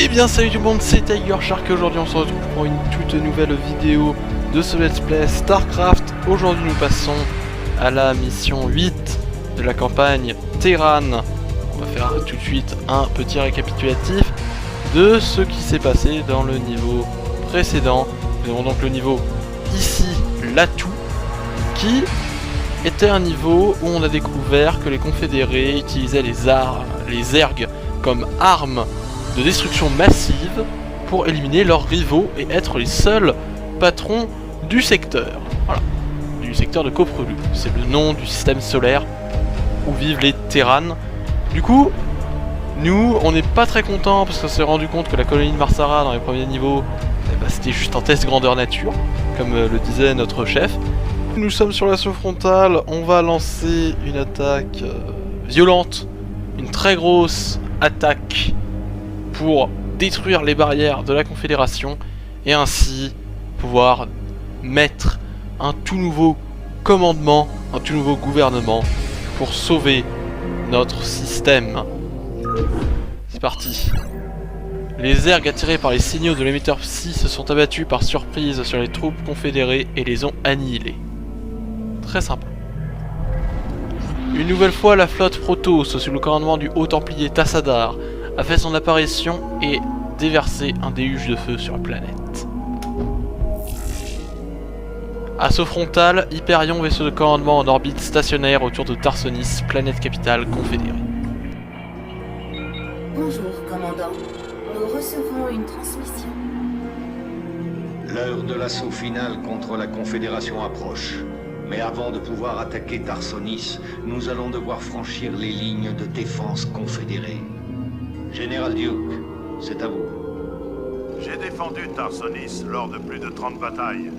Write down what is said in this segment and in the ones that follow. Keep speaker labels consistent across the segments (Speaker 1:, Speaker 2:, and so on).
Speaker 1: Eh bien salut tout le monde, c'est Tiger Shark et aujourd'hui on se retrouve pour une toute nouvelle vidéo de ce Let's Play StarCraft. Aujourd'hui nous passons à la mission 8 de la campagne Terran. On va faire tout de suite un petit récapitulatif de ce qui s'est passé dans le niveau précédent. Nous avons donc le niveau ici, l'atout, qui était un niveau où on a découvert que les confédérés utilisaient les ergs comme armes de destruction massive pour éliminer leurs rivaux et être les seuls patrons du secteur. Voilà, du secteur de Koprulu. C'est le nom du système solaire où vivent les Terrans. Du coup, nous, on n'est pas très contents parce qu'on s'est rendu compte que la colonie de Marsara dans les premiers niveaux, c'était juste un test grandeur nature, comme le disait notre chef. Nous sommes sur l'assaut frontal, on va lancer une attaque violente, une très grosse attaque pour détruire les barrières de la Confédération et ainsi pouvoir mettre un tout nouveau commandement, un tout nouveau gouvernement pour sauver notre système. C'est parti. Les ergs attirés par les signaux de l'émetteur Psy se sont abattus par surprise sur les troupes confédérées et les ont annihilés. Très sympa. Une nouvelle fois, la flotte Protoss, sous le commandement du haut templier Tassadar, a fait son apparition et déversé un déluge de feu sur la planète. Assaut frontal, Hyperion, vaisseau de commandement en orbite stationnaire autour de Tarsonis, planète capitale confédérée.
Speaker 2: Bonjour, commandant. Nous recevons une transmission.
Speaker 3: L'heure de l'assaut final contre la Confédération approche. Mais avant de pouvoir attaquer Tarsonis, nous allons devoir franchir les lignes de défense confédérées. Général Duke, c'est à vous.
Speaker 4: J'ai défendu Tarsonis lors de plus de 30 batailles.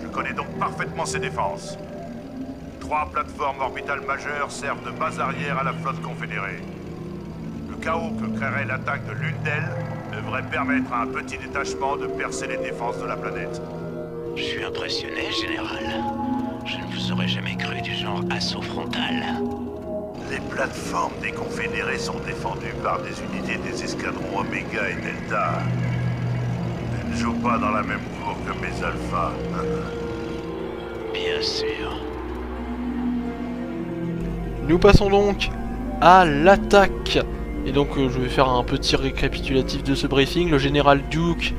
Speaker 4: Je connais donc parfaitement ses défenses. 3 plateformes orbitales majeures servent de base arrière à la flotte confédérée. Le chaos que créerait l'attaque de l'une d'elles devrait permettre à un petit détachement de percer les défenses de la planète.
Speaker 5: Je suis impressionné, Général. Je ne vous aurais jamais cru du genre assaut frontal.
Speaker 4: Les plateformes des confédérés sont défendues par des unités des escadrons Oméga et Delta. Elles ne jouent pas dans la même cour que mes alphas.
Speaker 5: Bien sûr.
Speaker 1: Nous passons donc à l'attaque. Et donc je vais faire un petit récapitulatif de ce briefing. Le général Duke,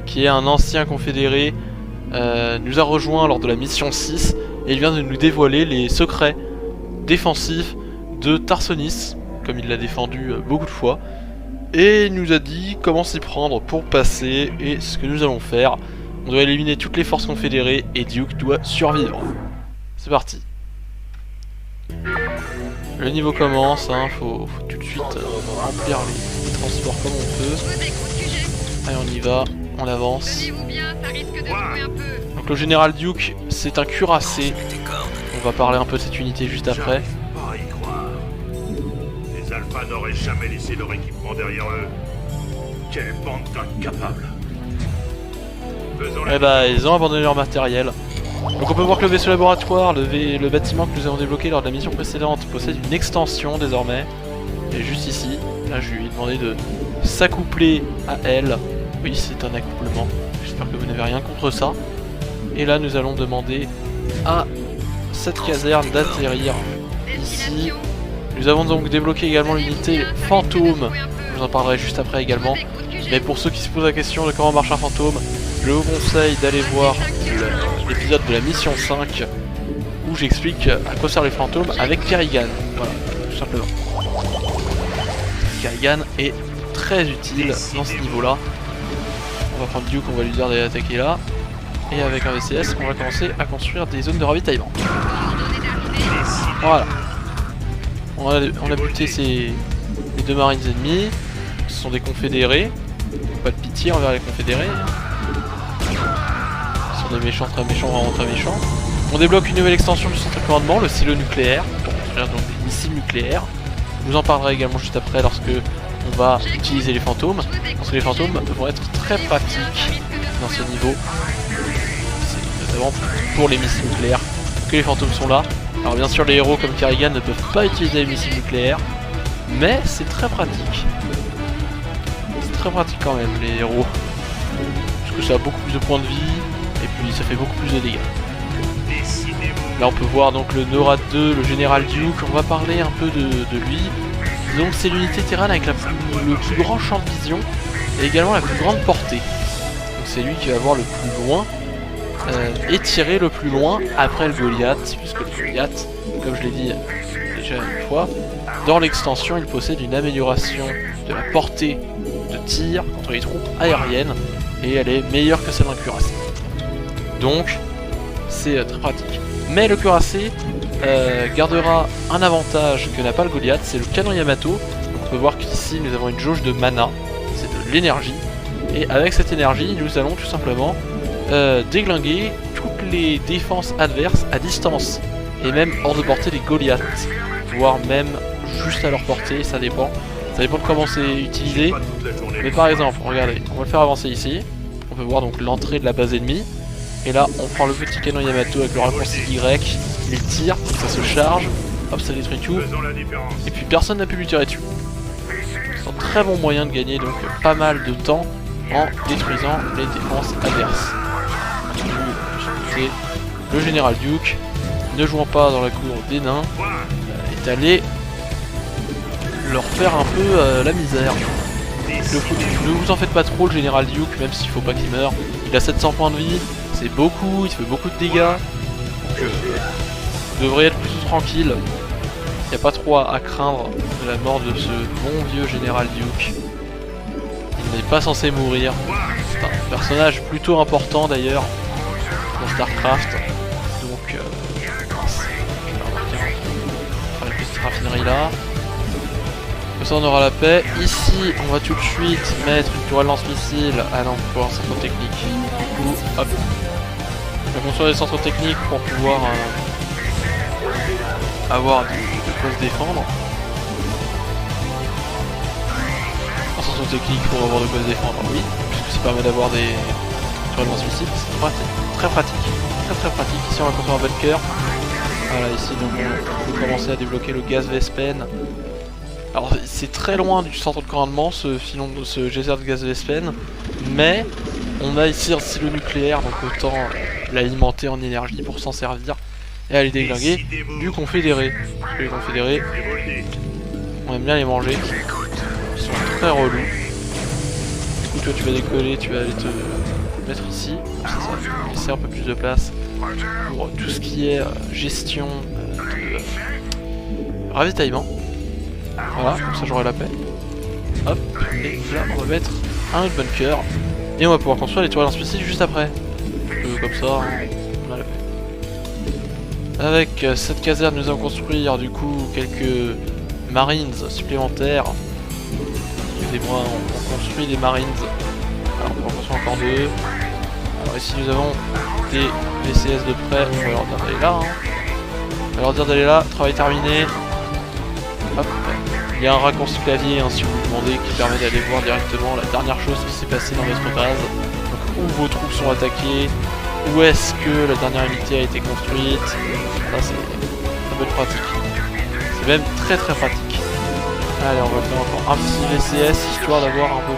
Speaker 1: qui est un ancien confédéré, nous a rejoint lors de la mission 6 et il vient de nous dévoiler les secrets défensifs de Tarsonis, comme il l'a défendu beaucoup de fois, et il nous a dit comment s'y prendre pour passer et ce que nous allons faire. On doit éliminer toutes les forces confédérées et Duke doit survivre. C'est parti. Le niveau commence, hein, faut tout de suite remplir les transports comme on peut. Allez, on y va, on avance. Donc le général Duke, c'est un cuirassé. On va parler un peu de cette unité juste après.
Speaker 4: Pas y croire. Les alphas n'auraient jamais laissé leur équipement derrière eux. Quelle bande d'incapables.
Speaker 1: Eh bah, ils ont abandonné leur matériel. Donc on peut voir que le vaisseau laboratoire, le bâtiment que nous avons débloqué lors de la mission précédente, possède une extension désormais. Et juste ici, là je lui ai demandé de s'accoupler à elle. Oui, c'est un accouplement. J'espère que vous n'avez rien contre ça. Et là nous allons demander à cette caserne d'atterrir ici. Nous avons donc débloqué également l'unité fantôme. Je vous en parlerai juste après également. Mais pour ceux qui se posent la question de comment marche un fantôme, je vous conseille d'aller voir l'épisode de la mission 5 où j'explique à quoi servent les fantômes avec Kerrigan. Voilà, tout simplement. Kerrigan est très utile dans ce niveau-là. On va prendre Duke, on va lui dire d'aller attaquer là. Et avec un VCS, on va commencer à construire des zones de ravitaillement. Voilà. On a buté les 2 marines ennemis. Ce sont des confédérés. Pas de pitié envers les confédérés. Ce sont des méchants, très méchants, vraiment très méchants. On débloque une nouvelle extension du centre de commandement, le silo nucléaire, pour construire donc des missiles nucléaires. Je vous en parlerai également juste après lorsque on va utiliser les fantômes, parce que les fantômes vont être très pratiques dans ce niveau. C'est notamment pour les missiles nucléaires que les fantômes sont là. Alors bien sûr les héros comme Kerrigan ne peuvent pas utiliser les missiles nucléaires, mais c'est très pratique. très pratique quand même les héros. Parce que ça a beaucoup plus de points de vie et puis ça fait beaucoup plus de dégâts. Là on peut voir donc le NORAD 2, le Général Duke, on va parler un peu de lui. Donc c'est l'unité Terran avec le plus grand champ de vision et également la plus grande portée. Donc c'est lui qui va voir le plus loin et tirer le plus loin après le Goliath, puisque le Goliath, comme je l'ai dit déjà une fois, dans l'extension il possède une amélioration de la portée de tir contre les troupes aériennes et elle est meilleure que celle d'un cuirassé. Donc c'est très pratique. Mais le cuirassé gardera un avantage que n'a pas le Goliath, c'est le canon Yamato. Donc on peut voir qu'ici nous avons une jauge de mana, c'est de l'énergie. Et avec cette énergie, nous allons tout simplement déglinguer toutes les défenses adverses à distance. Et même hors de portée des Goliaths, voire même juste à leur portée, ça dépend. Ça dépend de comment c'est utilisé. Mais par exemple, regardez, on va le faire avancer ici. On peut voir donc l'entrée de la base ennemie. Et là, on prend le petit canon Yamato avec le raccourci Y, il tire, ça se charge, hop, ça détruit tout. Et puis personne n'a pu lui tirer dessus. C'est un très bon moyen de gagner donc pas mal de temps en détruisant les défenses adverses. Le Général Duke, ne jouant pas dans la cour des nains, est allé leur faire un peu la misère. Ne vous en faites pas trop, le Général Duke, même s'il faut pas qu'il meure. Il a 700 points de vie, c'est beaucoup, il fait beaucoup de dégâts. Donc vous devriez être plus tranquille. Il n'y a pas trop à craindre de la mort de ce bon vieux Général Duke. Il n'est pas censé mourir. C'est un personnage plutôt important d'ailleurs dans StarCraft. Donc je vais remarquer la petite raffinerie là. Comme ça on aura la paix. Ici on va tout de suite mettre une tourelle lance-missile. Ah non, pour un centre technique. Du coup, hop. On va construire des centres techniques pour pouvoir avoir de quoi se défendre. Un centre technique pour avoir de quoi se défendre, oui. Puisque ça permet d'avoir des tourelles lance-missiles. C'est pratique. Très pratique. Très pratique. Ici on va construire un bunker. Voilà, ici donc on peut commencer à débloquer le gaz Vespen. Alors c'est très loin du centre de commandement ce geyser de gaz Vespen, mais on a ici un silo nucléaire, donc autant l'alimenter en énergie pour s'en servir et aller déglinguer du confédéré. Les confédérés, on aime bien les manger, ils sont très relous. Du coup toi tu vas décoller, tu vas aller te mettre ici, comme ça va te laisser un peu plus de place pour tout ce qui est gestion de ravitaillement. Voilà, comme ça j'aurai la paix. Hop, et là on va mettre un autre bunker. Et on va pouvoir construire les tourelles lance-missiles juste après. Comme ça, on a la paix. Avec cette caserne, nous allons construire du coup quelques marines supplémentaires. Excusez-moi, on construit des marines. Alors on va en construire encore deux. Alors ici nous avons des VCS de près. On va leur dire d'aller là. On va leur dire d'aller là, travail terminé. Hop. Il y a un raccourci clavier si vous vous demandez qui permet d'aller voir directement la dernière chose qui s'est passée dans votre base. Donc où vos troupes sont attaquées, où est-ce que la dernière unité a été construite. Ça c'est un peu pratique. C'est même très pratique. Allez, on va faire encore un petit VCS histoire d'avoir un peu...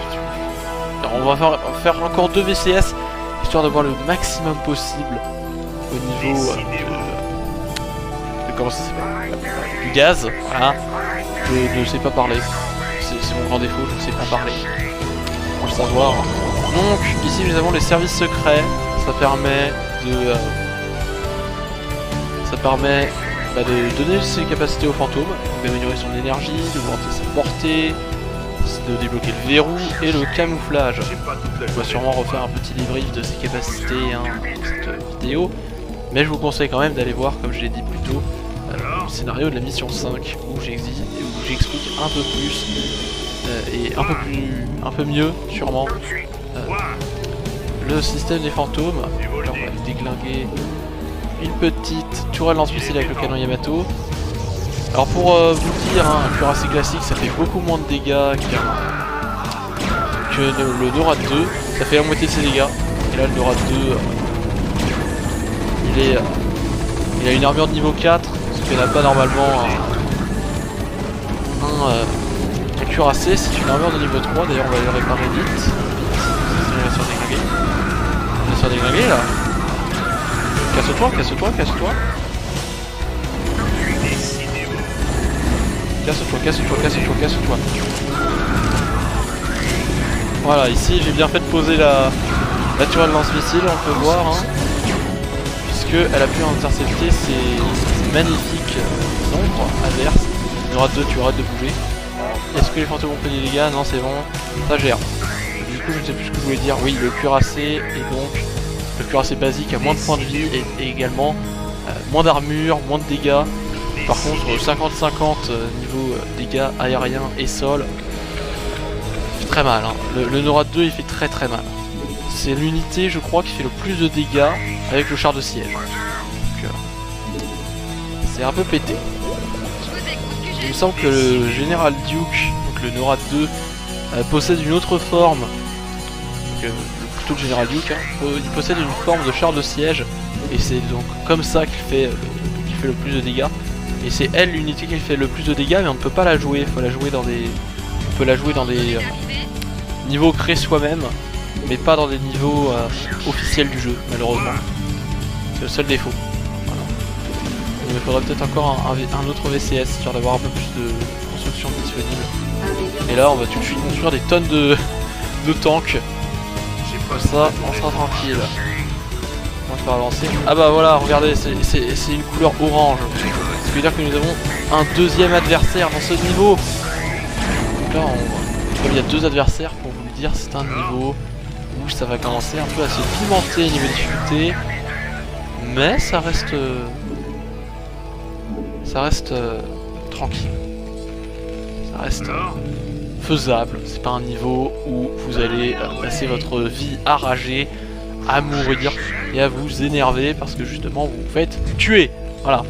Speaker 1: Alors, on va faire encore 2 VCS histoire d'avoir le maximum possible au niveau de comment ça s'appelle, du gaz, voilà. Je ne sais pas parler, c'est mon grand défaut, je ne sais pas parler. Pour le savoir. Donc ici nous avons les services secrets, ça permet de donner ses capacités au fantôme, d'améliorer son énergie, d'augmenter sa portée, de débloquer le verrou et le camouflage. On va sûrement refaire un petit débrief de ses capacités dans cette vidéo, mais je vous conseille quand même d'aller voir, comme je l'ai dit plus tôt, le scénario de la mission 5 où j'explique un peu plus et un peu mieux sûrement le système des fantômes. Alors on va déglinguer une petite tourelle lance-missile avec le canon Yamato. Alors pour vous dire, un cuirassé classique ça fait beaucoup moins de dégâts que le NORAD 2, ça fait la moitié de ses dégâts. Et là le NORAD 2 il a une armure de niveau 4, ce qu'il n'a pas normalement un cuirassé, c'est une armure de niveau 3, d'ailleurs on va le réparer vite. Sinon il va se faire déglinguer. Il va se faire déglinguer là. Casse-toi, casse-toi, casse-toi. Casse-toi, casse-toi, casse-toi, casse-toi. Voilà, ici j'ai bien fait de poser la turelle lance-missile, on peut voir, hein, puisque elle a pu intercepter ces magnifiques ombres adverses. Il y aura 2, tu arrêtes de bouger. Est-ce que les fantômes ont pris des dégâts? Non, c'est bon, ça gère. Du coup, je ne sais plus ce que je voulais dire. Oui, le cuirassé, et donc le cuirassé basique a moins de points de vie et également moins d'armure, moins de dégâts. Par contre, 50-50 niveau dégâts aériens et sol. Très mal, hein. Le NORAD 2 il fait très mal. C'est l'unité je crois qui fait le plus de dégâts avec le char de siège. Donc c'est un peu pété. Il me semble que le Général Duke, donc le NORAD 2, possède une autre forme. Plutôt le Général Duke, hein, il possède une forme de char de siège. Et c'est donc comme ça qu'il fait le plus de dégâts. Et c'est elle l'unité qui fait le plus de dégâts, mais on ne peut pas la jouer, il faut la jouer dans des... On peut la jouer dans des niveaux créés soi-même, mais pas dans des niveaux officiels du jeu, malheureusement. C'est le seul défaut. Voilà. Il me faudrait peut-être encore un autre VCS, histoire d'avoir un peu plus de construction disponible. Et là, on va tout de suite construire des tonnes de tanks. Comme ça, on sera tranquille. On va faire avancer. Ah bah voilà, regardez, c'est une couleur orange. Ce qui veut dire que nous avons un deuxième adversaire dans ce niveau. Donc là, comme il y a 2 adversaires, pour vous le dire, c'est un niveau où ça va commencer un peu à se pimenter niveau difficulté. Mais ça reste tranquille. Ça reste faisable. C'est pas un niveau où vous allez passer votre vie à rager, à mourir et à vous énerver parce que justement vous vous faites tuer. Voilà.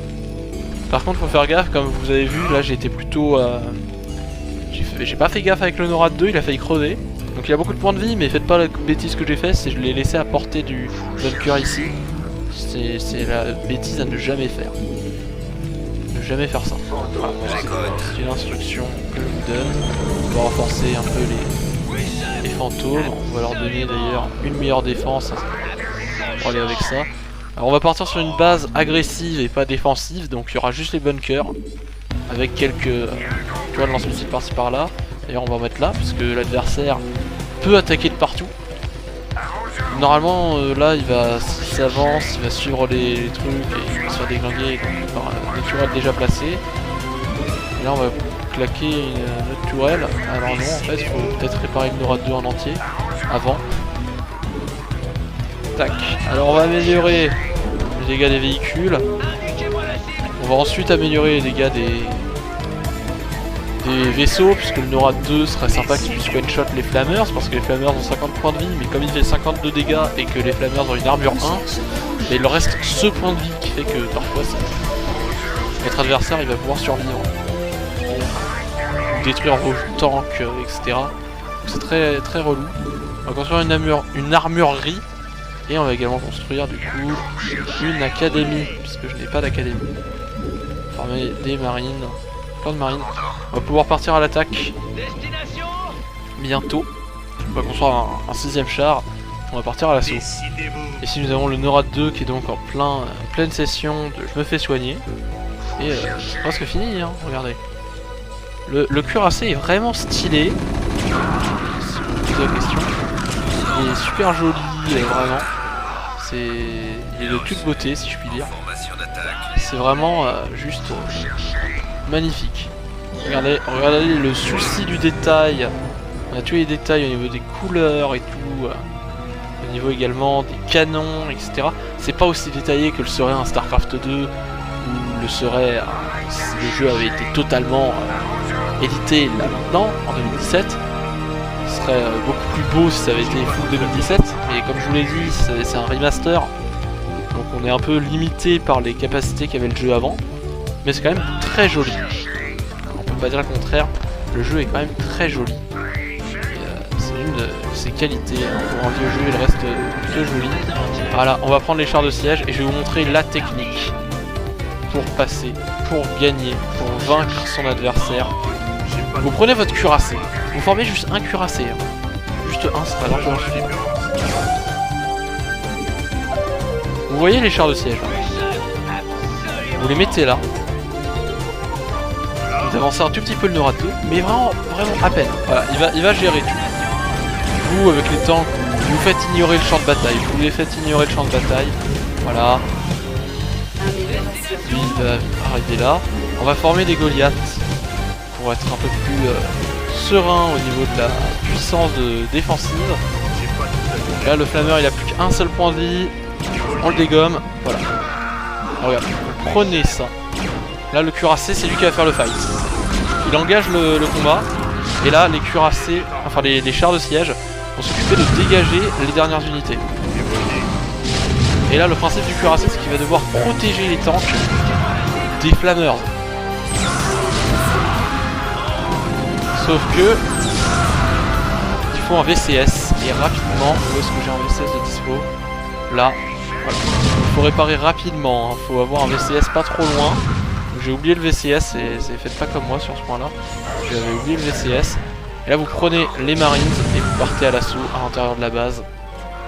Speaker 1: Par contre, faut faire gaffe, comme vous avez vu, là j'ai été plutôt... J'ai pas fait gaffe avec le NORAD 2, il a failli crever. Donc il a beaucoup de points de vie, mais faites pas la bêtise que j'ai fait, c'est je l'ai laissé à portée du bunker ici. C'est la bêtise à ne jamais faire. Ne jamais faire ça. Voilà, c'est une instruction que je vous donne. On va renforcer un peu les fantômes. On va leur donner d'ailleurs une meilleure défense pour aller avec ça. Alors on va partir sur une base agressive et pas défensive, donc il y aura juste les bunkers avec quelques tu vois, lance-missiles par-ci par-là. D'ailleurs on va en mettre là puisque l'adversaire peut attaquer de partout. Normalement là il va, s'il s'avance, il va suivre les trucs et il va se faire déglinguer par des tourelles déjà placées. Et là on va claquer une autre tourelle. Alors non, en fait il faut peut-être réparer le NORAD 2 en entier avant. Tac. Alors on va améliorer les dégâts des véhicules. On va ensuite améliorer les dégâts des vaisseaux, puisque le NORAD 2 serait sympa qu'il puisse one-shot les flammers, parce que les flammers ont 50 points de vie, mais comme il fait 52 dégâts et que les flammers ont une armure 1, mais il leur reste ce point de vie qui fait que parfois notre adversaire il va pouvoir survivre. Ou détruire vos tanks, etc. C'est très relou. On va construire une armurerie. Et on va également construire du coup une académie, puisque je n'ai pas d'académie. Former des marines, plein de marines. On va pouvoir partir à l'attaque bientôt. On va construire un 6ème char. On va partir à l'assaut. Ici nous avons le NORAD 2 qui est donc en pleine session de je me fais soigner. Et c'est presque fini, hein, regardez. Le cuirassé est vraiment stylé. C'est la question. Il est super joli, vraiment. Il est de toute beauté, si je puis dire. C'est vraiment juste magnifique. Regardez le souci du détail. On a tous les détails au niveau des couleurs et tout. Au niveau également des canons, etc. C'est pas aussi détaillé que le serait un StarCraft 2 ou le serait si le jeu avait été totalement édité là maintenant, en 2017. Ce serait beaucoup plus beau si ça avait été full 2017, mais comme je vous l'ai dit, c'est un remaster, donc on est un peu limité par les capacités qu'avait le jeu avant, mais c'est quand même très joli. On peut pas dire le contraire, le jeu est quand même très joli. C'est une de ses qualités, hein. Pour un vieux jeu il reste plutôt joli. Voilà, on va prendre les chars de siège et je vais vous montrer la technique pour passer, pour gagner, pour vaincre son adversaire Vous prenez votre cuirassé. Vous formez juste un cuirassé. Hein. Juste un, c'est pas largement suffisant. Vous voyez les chars de siège là. Vous les mettez là. Vous avancez un tout petit peu le Norad 2, mais vraiment à peine. Voilà, il va gérer tout. Vous, avec les tanks, vous faites ignorer le champ de bataille. Vous les faites ignorer le champ de bataille. Voilà. Lui, il va arriver là. On va former des Goliaths pour être un peu plus serein au niveau de la puissance défensive. Là, le flammeur, il a plus qu'un seul point de vie. On le dégomme. Voilà. Alors, regarde, vous prenez ça. Là, le cuirassé, c'est lui qui va faire le fight. Il engage le combat. Et là, les cuirassés, enfin les chars de siège, vont s'occuper de dégager les dernières unités. Et là, le principe du cuirassé, c'est qu'il va devoir protéger les tanks des flammeurs. Sauf que il faut un VCS. Et rapidement, où est-ce que j'ai un VCS de dispo? Là, voilà. Il faut réparer rapidement. Il faut avoir un VCS pas trop loin. J'ai oublié le VCS et faites pas comme moi sur ce point là. J'avais oublié le VCS. Et là vous prenez les Marines et vous partez à l'assaut à l'intérieur de la base.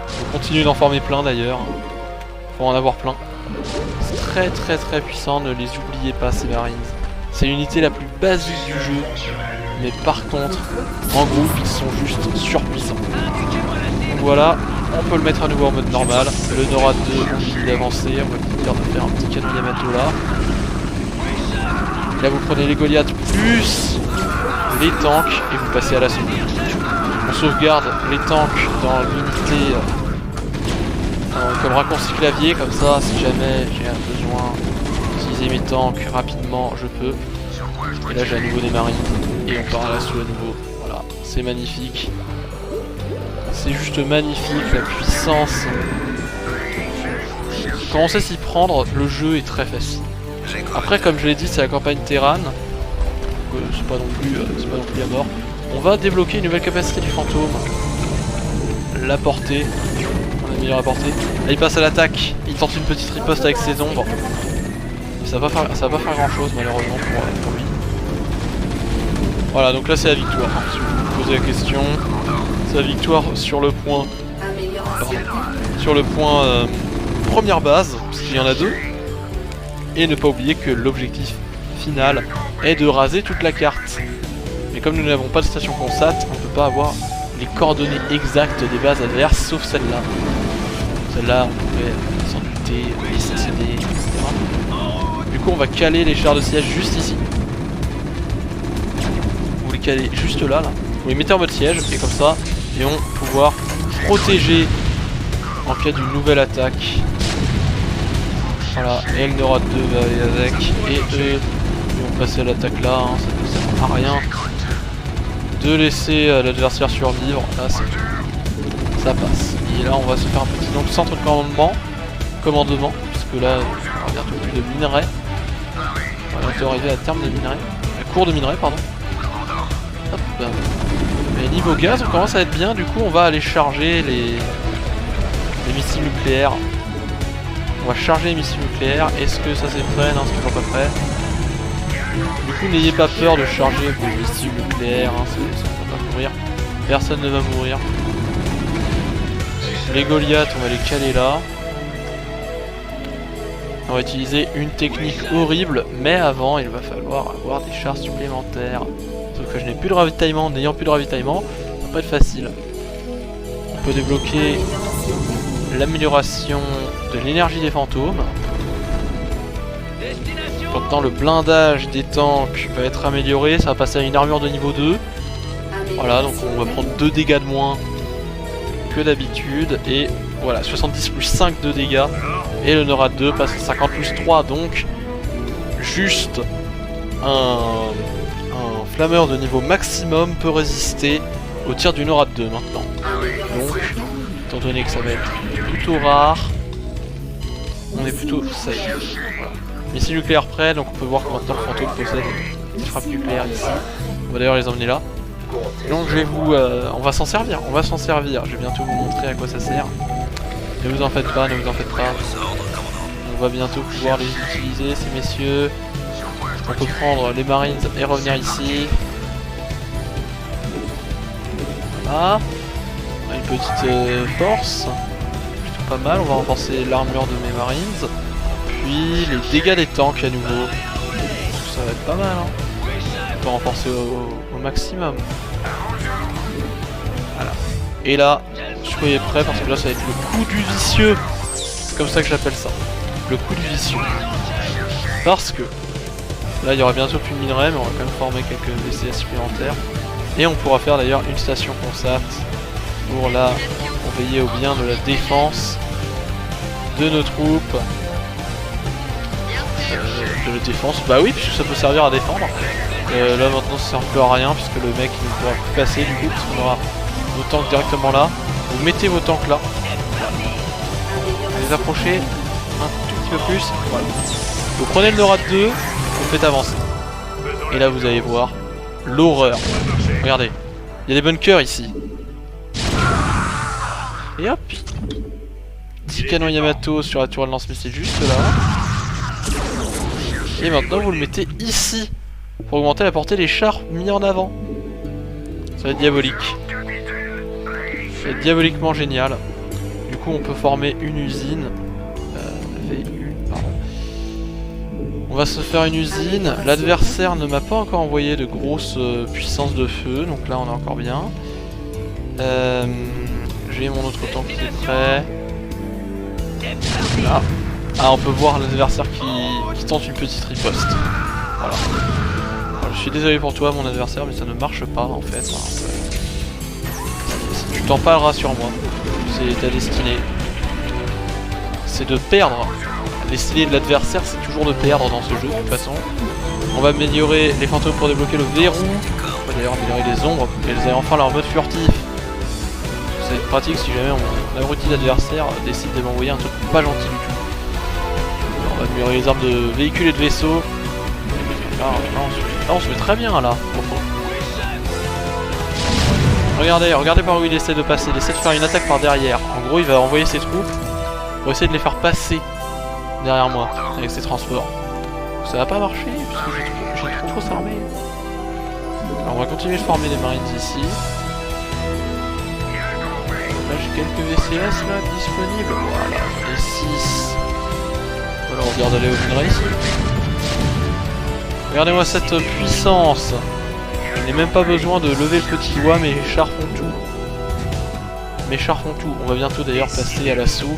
Speaker 1: Vous continuez d'en former plein d'ailleurs. Faut en avoir plein. C'est très puissant, ne les oubliez pas ces Marines. C'est l'unité la plus basique du jeu. Mais par contre, en groupe ils sont juste surpuissants. Donc voilà, on peut le mettre à nouveau en mode normal. Le Norad 2 continue d'avancer, on va lui dire de faire un petit canon Yamato là. Là vous prenez les Goliaths plus les tanks et vous passez à l'assaut. On sauvegarde les tanks dans l'unité comme raccourci clavier, comme ça si jamais j'ai besoin d'utiliser mes tanks rapidement je peux. Et là j'ai à nouveau des marines et on part à l'assaut à nouveau. Voilà, c'est magnifique. C'est juste magnifique la puissance. Quand on sait s'y prendre, le jeu est très facile. Après, comme je l'ai dit, c'est la campagne Terran. C'est pas non plus à mort. On va débloquer une nouvelle capacité du fantôme. La portée. On améliore la portée. Là, il passe à l'attaque. Il tente une petite riposte avec ses ombres. Mais ça va pas faire grand chose malheureusement pour lui. Voilà, donc là c'est la victoire. Hein, si vous vous posez la question, c'est la victoire sur le point. Pardon, sur le point première base, parce qu'il y en a deux. Et ne pas oublier que l'objectif final est de raser toute la carte. Mais comme nous n'avons pas de station Consat, on ne peut pas avoir les coordonnées exactes des bases adverses, sauf celle-là. Celle-là, on pouvait s'en douter, les CCD, etc. Du coup, on va caler les chars de siège juste ici. Vous les calez juste là. Vous les mettez en mode siège, et comme ça, ils vont pouvoir protéger en cas d'une nouvelle attaque. Voilà, et le Norad 2 va aller avec, et eux ils vont passer à l'attaque là, hein, ça ne sert à rien de laisser l'adversaire survivre, là c'est tout, ça passe. Et là on va se faire un petit centre de commandement, puisque là on va bientôt plus de minerais, on va bientôt arriver à terme des minerais, à court de minerais pardon. Hop. Mais niveau gaz on commence à être bien, du coup on va aller charger les missiles nucléaires. On va charger les missiles nucléaires. Est-ce que ça c'est prêt? Non, c'est toujours pas prêt. Du coup, n'ayez pas peur de charger vos missiles nucléaires. Hein, ça ne va pas mourir. Personne ne va mourir. Les Goliaths, on va les caler là. On va utiliser une technique horrible. Mais avant, il va falloir avoir des chars supplémentaires. Sauf que je n'ai plus de ravitaillement. N'ayant plus de ravitaillement, ça va pas être facile. On peut débloquer l'amélioration de l'énergie des fantômes. Pourtant le blindage des tanks va être amélioré, ça va passer à une armure de niveau 2. Voilà, donc on va prendre 2 dégâts de moins que d'habitude. Et voilà, 70 plus 5 de dégâts. Et le Norad 2 passe à 50 plus 3, donc juste un flammeur de niveau maximum peut résister au tir du Norad 2 maintenant. Donc, étant donné que ça va être plutôt rare, on est plutôt safe. Voilà. Missile nucléaire prêt, donc on peut voir que maintenant le fantôme possède des frappes nucléaires ici. On va d'ailleurs les emmener là. Donc je vais vous... on va s'en servir, je vais bientôt vous montrer à quoi ça sert. Ne vous en faites pas, On va bientôt pouvoir les utiliser ces messieurs. On peut prendre les Marines et revenir ici. Voilà. On a une petite force. Plutôt pas mal. On va renforcer l'armure de mes marines. Puis les dégâts des tanks à nouveau. Ça va être pas mal. Hein. On peut renforcer au maximum. Voilà. Et là, soyez prêts parce que là ça va être le coup du vicieux. C'est comme ça que j'appelle ça. Le coup du vicieux. Parce que là il y aura bientôt plus de minerais, mais on va quand même former quelques VCS supplémentaires. Et on pourra faire d'ailleurs une station consat pour veiller au bien de la défense de nos troupes. De la défense, bah oui, puisque ça peut servir à défendre. Là maintenant ça sert plus à rien puisque le mec ne pourra plus passer du coup, parce qu'on aura vos tanks directement là. Vous mettez vos tanks là. Vous les approchez un tout petit peu plus. Voilà. Vous prenez le NORAD 2, vous faites avancer. Et là vous allez voir l'horreur. Regardez, il y a des bunkers ici. Et hop, petit canon Yamato sur la tour de lance-missile juste là. Et maintenant vous le mettez ici pour augmenter la portée des chars mis en avant. Ça va être diabolique. Ça va être diaboliquement génial. Du coup on peut former une usine. On va se faire une usine. L'adversaire ne m'a pas encore envoyé de grosses puissances de feu, donc là on est encore bien. J'ai mon autre tank qui est prêt. Là. Ah, on peut voir l'adversaire qui tente une petite riposte. Voilà. Alors, je suis désolé pour toi mon adversaire, mais ça ne marche pas en fait. Tu t'en parleras sur moi. C'est ta destinée. C'est de perdre. La destinée de l'adversaire, c'est toujours de perdre dans ce jeu de toute façon. On va améliorer les fantômes pour débloquer le verrou. On va d'ailleurs améliorer les ombres pour qu'elles aient enfin leur mode furtif. Ça va être pratique si jamais mon abruti d'adversaire décide de m'envoyer un truc pas gentil du tout. On va améliorer les armes de véhicules et de vaisseaux. Là, on se met très bien là. Regardez par où il essaie de passer. Il essaie de faire une attaque par derrière. En gros, il va envoyer ses troupes pour essayer de les faire passer derrière moi avec ses transports. Ça va pas marcher puisque j'ai trop de fausses armées. Alors on va continuer de former les marines ici. Là j'ai quelques VCS là disponibles. Voilà, les 6. On va leur dire d'aller au minerai ici. Regardez-moi cette puissance. Je n'ai même pas besoin de lever le petit doigt, mes chars font tout. Mes chars font tout. On va bientôt d'ailleurs passer à l'assaut.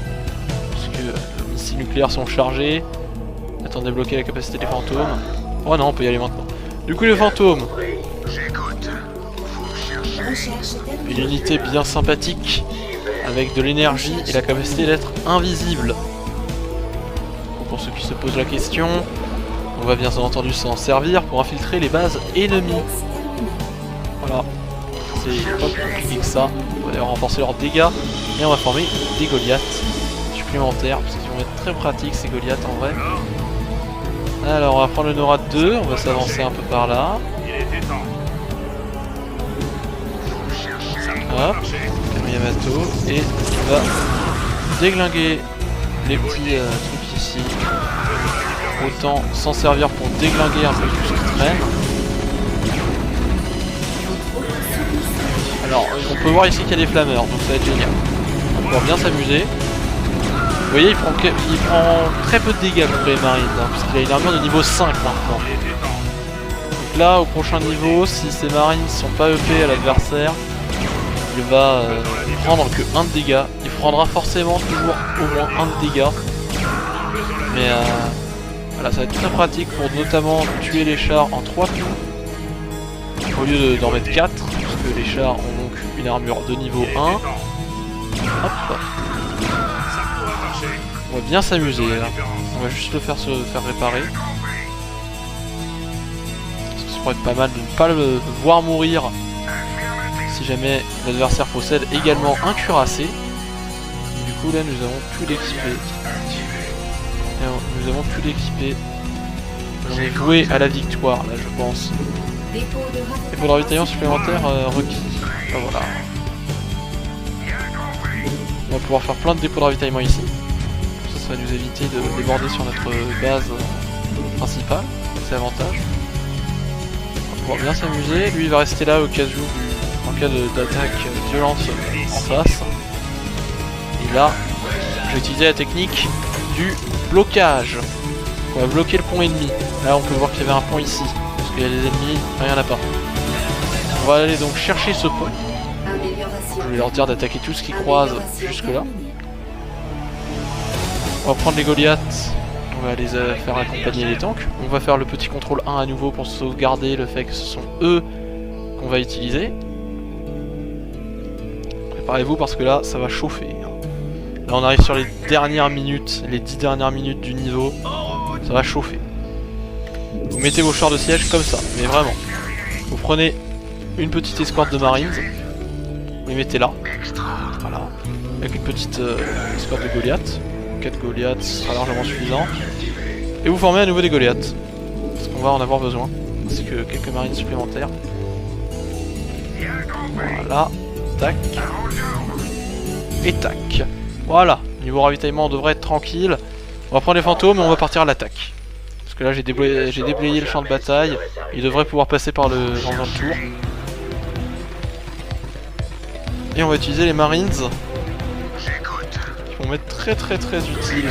Speaker 1: Parce que les missiles nucléaires sont chargés. Attends, débloquer la capacité des fantômes. Oh non, on peut y aller maintenant. Du coup, les fantômes. Une unité bien sympathique. Avec de l'énergie et la capacité d'être invisible. Pour ceux qui se posent la question, on va bien entendu s'en servir pour infiltrer les bases ennemies. Voilà. C'est pas plus compliqué que ça. On va d'ailleurs renforcer leurs dégâts. Et on va former des Goliaths supplémentaires. Parce qu'ils vont être très pratiques ces Goliaths en vrai. Alors on va prendre le NORAD 2. On va s'avancer un peu par là. Hop. Canon Yamato. Et on va déglinguer les petits trucs ici. Autant s'en servir pour déglinguer un peu tout ce qui traîne. Alors on peut voir ici qu'il y a des flammeurs, donc ça va être génial. On va pouvoir bien s'amuser. Vous voyez, il prend très peu de dégâts contre les marines, hein, puisqu'il a une armure de niveau 5 maintenant. Donc là, au prochain niveau, si ces marines sont pas EP à l'adversaire, il va prendre que 1 de dégâts. Il prendra forcément toujours au moins 1 de dégâts. Mais voilà, ça va être très pratique pour notamment tuer les chars en 3 coups. Au lieu d'en mettre 4, puisque les chars ont donc une armure de niveau 1. Hop. On va bien s'amuser là. On va juste le faire se faire réparer. Parce que ça pourrait être pas mal de ne pas le voir mourir si jamais l'adversaire possède également un cuirassé. Du coup là nous avons tout équipé. Nous avons tout équipé. On est voué à la victoire là je pense. Dépôt de ravitaillement supplémentaire requis. Ben, voilà. On va pouvoir faire plein de dépôts de ravitaillement ici. Ça va nous éviter de déborder sur notre base principale. C'est l'avantage. On va pouvoir bien s'amuser. Lui il va rester là au cas où en cas d'attaque violente en face. Et là, j'ai utilisé la technique du blocage. On va bloquer le pont ennemi. Là on peut voir qu'il y avait un pont ici, parce qu'il y a des ennemis, il n'y en a pas. On va aller donc chercher ce pont. Je vais leur dire d'attaquer tout ce qui croise jusque là. On va prendre les Goliaths, on va les faire accompagner les tanks. On va faire le petit contrôle 1 à nouveau pour sauvegarder le fait que ce sont eux qu'on va utiliser. Préparez-vous parce que là ça va chauffer. Là on arrive sur les dernières minutes, les 10 dernières minutes du niveau. Ça va chauffer. Vous mettez vos chars de siège comme ça, mais vraiment. Vous prenez une petite escorte de Marines. Vous les mettez là. Voilà. Avec une petite escorte de Goliath. 4 Goliaths sera largement suffisant. Et vous formez à nouveau des Goliaths. Parce qu'on va en avoir besoin. Ainsi que quelques Marines supplémentaires. Voilà. Tac. Et tac. Voilà. Niveau ravitaillement on devrait être tranquille. On va prendre les fantômes et on va partir à l'attaque. Parce que là j'ai déblayé le champ de bataille. Il devrait pouvoir passer par le dans un tour. Et on va utiliser les Marines. Qui vont m'être très utiles.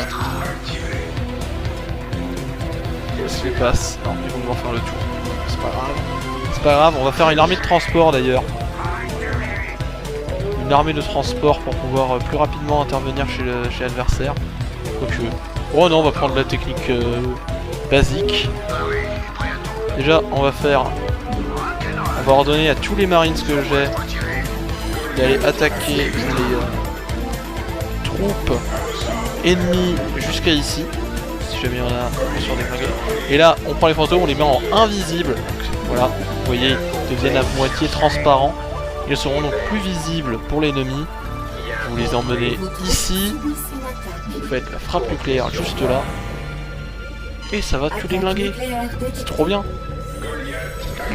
Speaker 1: Je les passe. Non, ils vont devoir faire le tour. C'est pas grave. C'est pas grave, on va faire une armée de transport d'ailleurs. Une armée de transport pour pouvoir plus rapidement intervenir chez l'adversaire. Quoique. Oh non, on va prendre la technique basique. Déjà, on va ordonner à tous les Marines que j'ai d'aller attaquer les troupes ennemies jusqu'à ici. Si jamais il y en a sur des flingues. Et là, on prend les fantômes, on les met en invisible. Voilà, vous voyez, ils deviennent à moitié transparents. Ils seront donc plus visibles pour l'ennemi. Vous les emmenez ici. Vous faites la frappe nucléaire juste là. Et ça va tout déglinguer. C'est trop bien.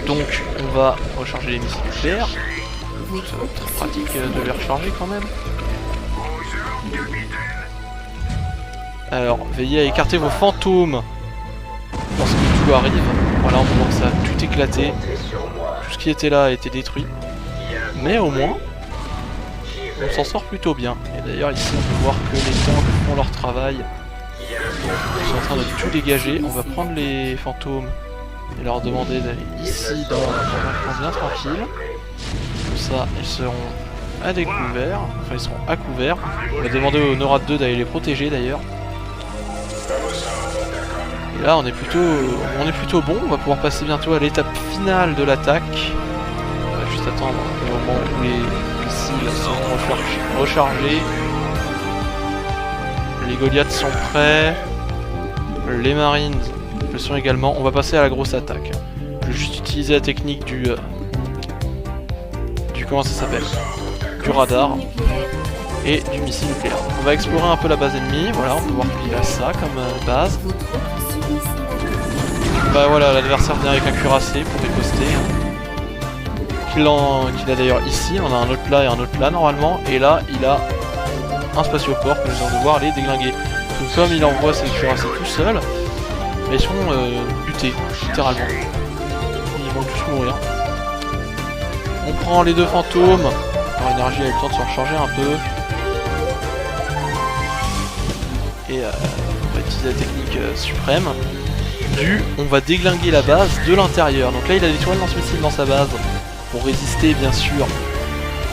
Speaker 1: Donc on va recharger les missiles nucléaires. Ça va être très pratique de les recharger quand même. Alors veillez à écarter vos fantômes lorsque tout arrive. Voilà, on voit que ça a tout éclaté. Tout ce qui était là a été détruit. Mais au moins on s'en sort plutôt bien. Et d'ailleurs ici on peut voir que les tanks font leur travail. Ils sont en train de tout dégager. On va prendre les fantômes et leur demander d'aller ici dans un coin bien tranquille. Comme ça ils seront à découvert. Enfin ils seront à couvert. On va demander au NORAD 2 d'aller les protéger d'ailleurs. Et là on est plutôt bon. On va pouvoir passer bientôt à l'étape finale de l'attaque. On va juste attendre le moment où les missiles sont rechargés. Les Goliaths sont prêts. Les Marines le sont également. On va passer à la grosse attaque. Je vais juste utiliser la technique du comment ça s'appelle, du radar et du missile nucléaire. On va explorer un peu la base ennemie. Voilà, on peut voir qu'il y a ça comme base. Bah voilà, l'adversaire vient avec un cuirassé pour riposter. Qu'il a d'ailleurs ici. On a un autre là et un autre là normalement. Et là, il a un spatioport que nous allons devoir les déglinguer. Donc comme il envoie ses cuirassés tout seul, ils sont butés, littéralement. Ils vont tous mourir. On prend les deux fantômes. Leur énergie a eu le temps de se recharger un peu. Et on va utiliser la technique suprême. On va déglinguer la base de l'intérieur. Donc là il a des tourelles lance-missiles dans sa base. Pour résister bien sûr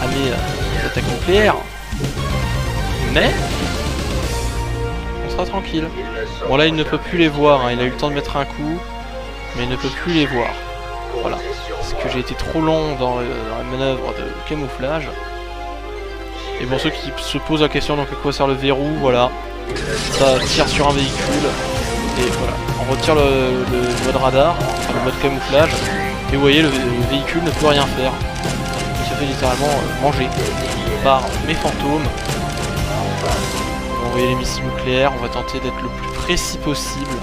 Speaker 1: à mes attaques nucléaires. Mais on sera tranquille. Bon là il ne peut plus les voir, hein. Il a eu le temps de mettre un coup, mais il ne peut plus les voir. Voilà. Parce que j'ai été trop long dans la manœuvre de camouflage. Et bon, ceux qui se posent la question donc à quoi sert le verrou, voilà. Ça tire sur un véhicule. Et voilà. On retire le mode radar, enfin, le mode camouflage. Et vous voyez le véhicule ne peut rien faire. Il se fait littéralement manger par mes fantômes. On va envoyer les missiles nucléaires, on va tenter d'être le plus précis possible.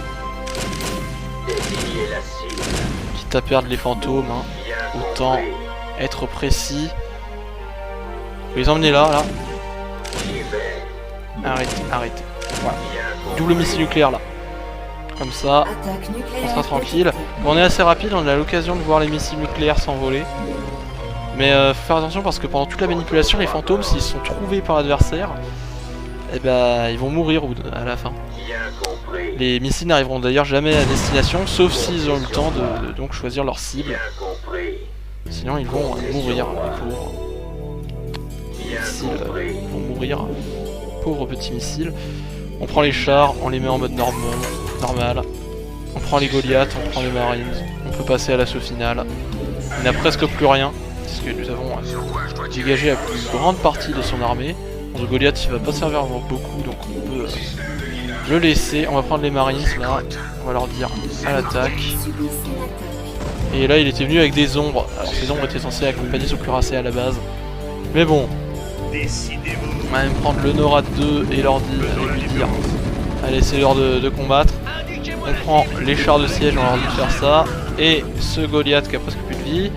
Speaker 1: Quitte à perdre les fantômes, hein. Autant être précis. Vous les emmenez là. Arrêtez. Voilà. Double missile nucléaire là. Comme ça, on sera tranquille. On est assez rapide, on a l'occasion de voir les missiles nucléaires s'envoler. Mais faut faire attention parce que pendant toute la manipulation, les fantômes, s'ils sont trouvés par l'adversaire, eh ben, ils vont mourir à la fin. Les missiles n'arriveront d'ailleurs jamais à destination, sauf s'ils ont eu le temps de donc choisir leur cible. Sinon, ils vont mourir, les pauvres. Les missiles vont mourir. Pauvres petits missiles. On prend les chars, on les met en mode normal. On prend les Goliaths, on prend les Marines. On peut passer à l'assaut final. Il n'a presque plus rien, parce que nous avons dégagé la plus grande partie de son armée. Le Goliath il va pas servir à beaucoup, donc on peut le laisser. On va prendre les Marines là, on va leur dire à l'attaque. Et là il était venu avec des ombres. Alors ces ombres étaient censées accompagner ce cuirassé à la base. Mais bon, on va même prendre le NORAD 2 et leur dire, et lui dire allez c'est l'heure de combattre. On prend les chars de siège, on leur dit de faire ça. Et ce Goliath qui a presque plus de vie.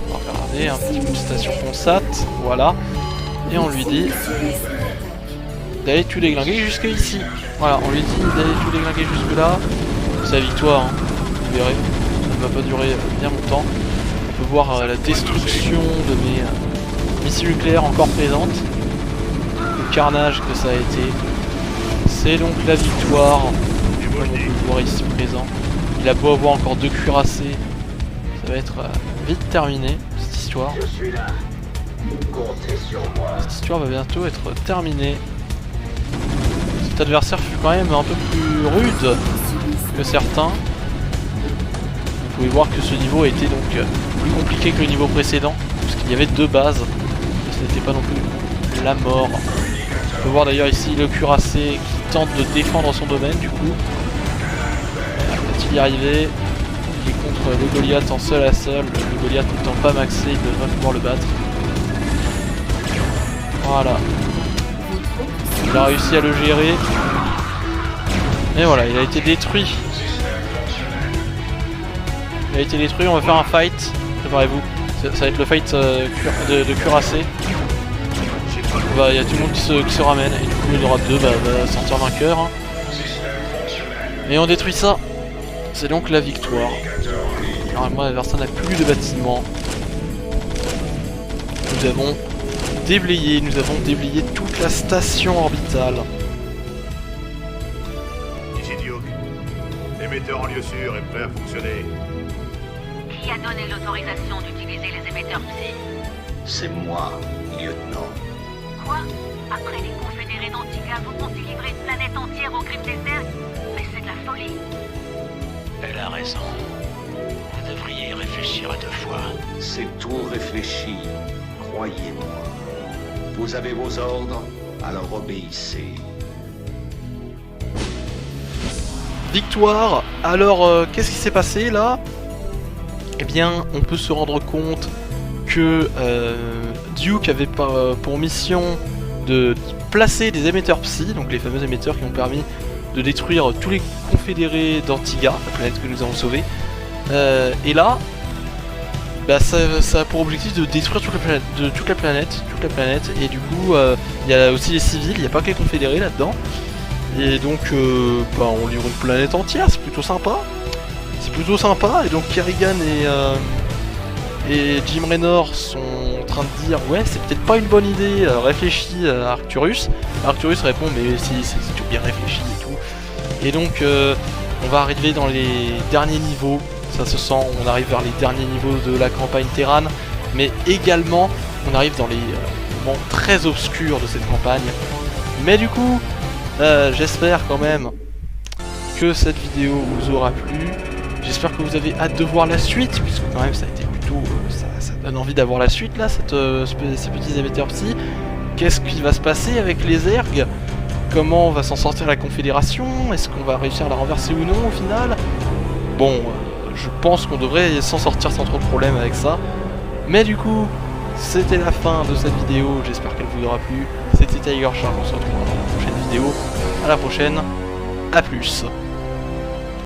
Speaker 1: On va regarder un petit coup de station Ponsat, voilà. Et on lui dit d'aller tout déglinguer jusqu'à ici. Voilà, on lui dit d'aller tout déglinguer jusque là. C'est la victoire, hein. Vous verrez, ça ne va pas durer bien longtemps. On peut voir la destruction de mes missiles nucléaires encore présentes. Le carnage que ça a été. C'est donc la victoire, comme on peut le voir ici présent. Il a beau avoir encore 2 cuirassés, ça va être vite terminé cette histoire. Cette histoire va bientôt être terminée. Cet adversaire fut quand même un peu plus rude que certains. Vous pouvez voir que ce niveau a été donc plus compliqué que le niveau précédent, puisqu'il y avait 2 bases. Ce n'était pas non plus la mort. On peut voir d'ailleurs ici le cuirassé qui tente de défendre son domaine du coup. Va-t-il y arriver? Il est contre le Goliath en seul à seul. Le Goliath n'étant pas maxé, il devrait pouvoir le battre. Voilà. Il a réussi à le gérer. Et voilà, il a été détruit. Il a été détruit, on va faire un fight. Préparez-vous. Ça va être le fight de cuirassé. Il y a tout le monde qui se ramène. Et du coup, le NORAD 2 va sortir vainqueur. Hein. Et on détruit ça. C'est donc la victoire. Normalement, l'adversaire n'a plus de bâtiments. Nous avons déblayé toute la station orbitale.
Speaker 4: Ici Duke. Émetteur en lieu sûr et prêt à fonctionner.
Speaker 6: Qui a donné l'autorisation d'utiliser les émetteurs psy?
Speaker 3: C'est moi, lieutenant.
Speaker 6: Quoi? Après les confédérés d'Antigua, vous comptez livrer une planète entière au crime des terres? Mais c'est de la folie.
Speaker 5: Elle a raison. Vous devriez y réfléchir à 2 fois.
Speaker 3: C'est tout réfléchi, croyez-moi. Vous avez vos ordres, alors obéissez.
Speaker 1: Victoire. Alors, qu'est-ce qui s'est passé là? Eh bien, on peut se rendre compte que Duke avait pour mission de placer des émetteurs psy, donc les fameux émetteurs qui ont permis de détruire tous les confédérés d'Antigua, la planète que nous avons sauvée. Et là, bah, ça a pour objectif de détruire toute la planète, et du coup, il y a aussi les civils, il n'y a pas que les confédérés là-dedans. Et donc, bah, on livre une planète entière, c'est plutôt sympa. Et donc Kerrigan et Jim Raynor sont en train de dire ouais c'est peut-être pas une bonne idée, réfléchis à Arcturus. Arcturus répond mais si c'est tout bien réfléchi et tout. Et donc on va arriver dans les derniers niveaux, ça se sent, on arrive vers les derniers niveaux de la campagne Terran, mais également on arrive dans les moments très obscurs de cette campagne. Mais du coup j'espère quand même que cette vidéo vous aura plu. J'espère que vous avez hâte de voir la suite, puisque quand même ça a été plutôt... ça donne envie d'avoir la suite là, ces petits émetteurs psy. Qu'est-ce qui va se passer avec les ergs? Comment va s'en sortir la Confédération? Est-ce qu'on va réussir à la renverser ou non au final? Bon, je pense qu'on devrait s'en sortir sans trop de problème avec ça. Mais du coup, c'était la fin de cette vidéo, j'espère qu'elle vous aura plu. C'était Tiger Shark, on se retrouve dans la prochaine vidéo. À la prochaine, à plus.